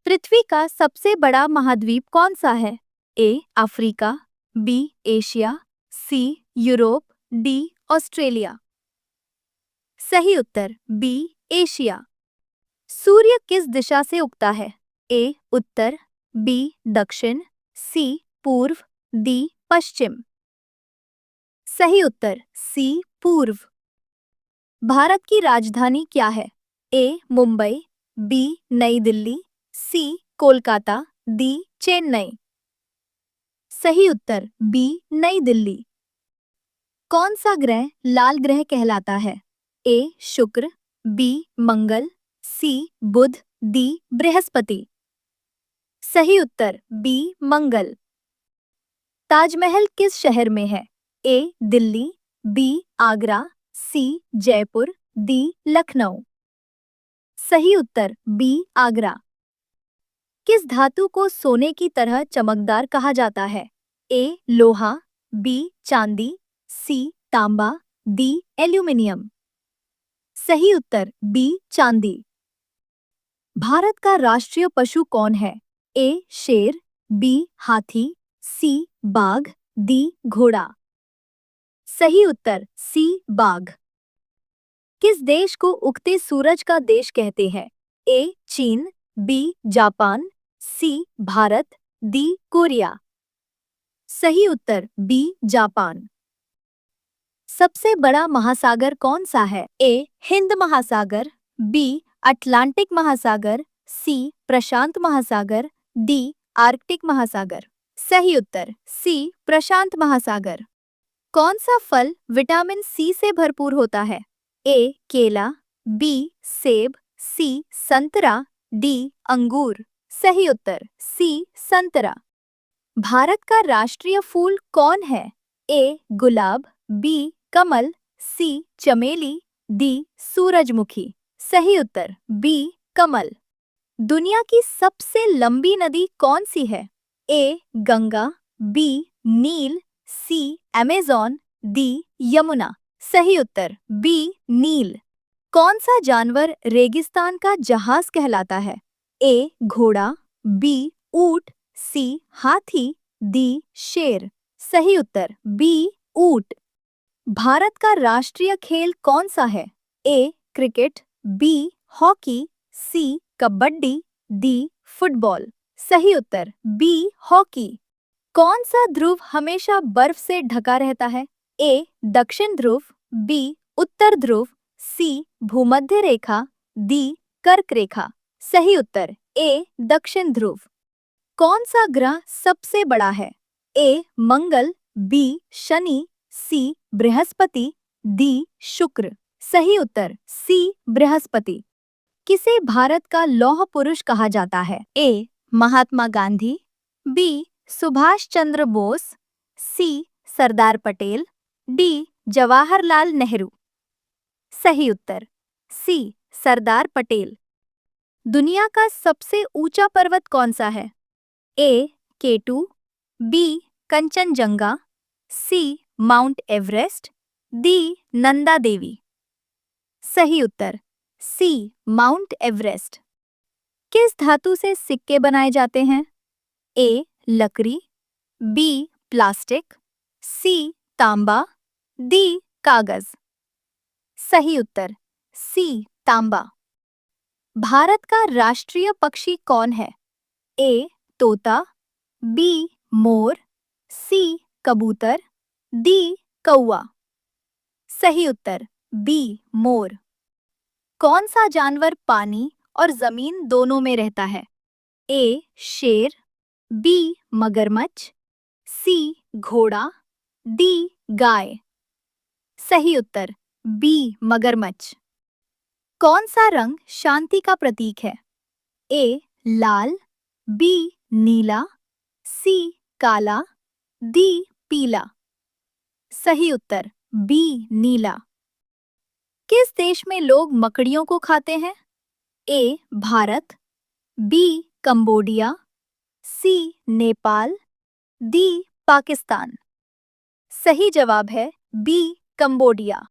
पृथ्वी का सबसे बड़ा महाद्वीप कौन सा है? A Africa, B Asia, C Europe, D Australia. सही उत्तर बी एशिया। सूर्य किस दिशा से उगता है? ए उत्तर, बी दक्षिण, सी पूर्व, डी पश्चिम। सही उत्तर सी पूर्व। भारत की राजधानी क्या है? ए मुंबई, बी नई दिल्ली, सी कोलकाता, डी चेन्नई। सही उत्तर बी नई दिल्ली। कौन सा ग्रह लाल ग्रह कहलाता है? ए शुक्र, बी मंगल, सी बुध, डी बृहस्पति। सही उत्तर बी मंगल। ताजमहल किस शहर में है? ए दिल्ली, बी आगरा, सी जयपुर, डी लखनऊ। सही उत्तर बी आगरा। किस धातु को सोने की तरह चमकदार कहा जाता है? ए लोहा, बी चांदी, सी तांबा, डी एल्यूमिनियम। सही उत्तर बी चांदी। भारत का राष्ट्रीय पशु कौन है? ए शेर, बी हाथी, सी बाघ, डी घोड़ा। सही उत्तर सी बाघ। किस देश को उगते सूरज का देश कहते हैं? ए चीन, बी जापान, सी भारत, डी कोरिया। सही उत्तर बी जापान। सबसे बड़ा महासागर कौन सा है? ए हिंद महासागर, बी अटलांटिक महासागर, सी प्रशांत महासागर, डी आर्कटिक महासागर। सही उत्तर सी प्रशांत महासागर। कौन सा फल विटामिन सी से भरपूर होता है? ए केला, बी सेब, सी संतरा, डी अंगूर। सही उत्तर सी संतरा। भारत का राष्ट्रीय फूल कौन है? ए गुलाब, बी कमल, सी चमेली, डी सूरजमुखी। सही उत्तर बी कमल। दुनिया की सबसे लंबी नदी कौन सी है? ए गंगा, बी नील, सी अमेज़न, डी यमुना। सही उत्तर बी नील। कौन सा जानवर रेगिस्तान का जहाज कहलाता है? ए घोड़ा, बी ऊंट, सी हाथी, डी शेर। सही उत्तर बी ऊंट। भारत का राष्ट्रीय खेल कौन सा है? ए क्रिकेट, बी हॉकी, सी कबड्डी, डी फुटबॉल। सही उत्तर बी हॉकी। कौन सा ध्रुव हमेशा बर्फ से ढका रहता है? ए दक्षिण ध्रुव, बी उत्तर ध्रुव, सी भूमध्य रेखा, डी कर्क रेखा। सही उत्तर ए दक्षिण ध्रुव। कौन सा ग्रह सबसे बड़ा है? ए मंगल, बी शनि, सी बृहस्पति, डी शुक्र। सही उत्तर सी बृहस्पति। किसे भारत का लौह पुरुष कहा जाता है? ए महात्मा गांधी, बी सुभाष चंद्र बोस, सी सरदार पटेल, डी जवाहरलाल नेहरू। सही उत्तर सी सरदार पटेल। दुनिया का सबसे ऊंचा पर्वत कौन सा है? ए केटू, बी कंचनजंगा, सी mount Everest, D Nanda Devi. सही उत्तर सी माउंट एवरेस्ट। किस धातु से सिक्के बनाए जाते हैं? ए लकड़ी, बी प्लास्टिक, सी तांबा, डी कागज। सही उत्तर सी तांबा। भारत का राष्ट्रीय पक्षी कौन है? ए तोता, बी मोर, सी कबूतर, डी कौवा। सही उत्तर बी मोर। कौन सा जानवर पानी और जमीन दोनों में रहता है? ए शेर, बी मगरमच्छ, सी घोड़ा, डी गाय। सही उत्तर बी मगरमच्छ। कौन सा रंग शांति का प्रतीक है? ए लाल, बी नीला, सी काला, डी पीला। सही उत्तर बी नीला। किस देश में लोग मकड़ियों को खाते हैं? ए भारत, बी कंबोडिया, सी नेपाल, डी पाकिस्तान। सही जवाब है बी कंबोडिया।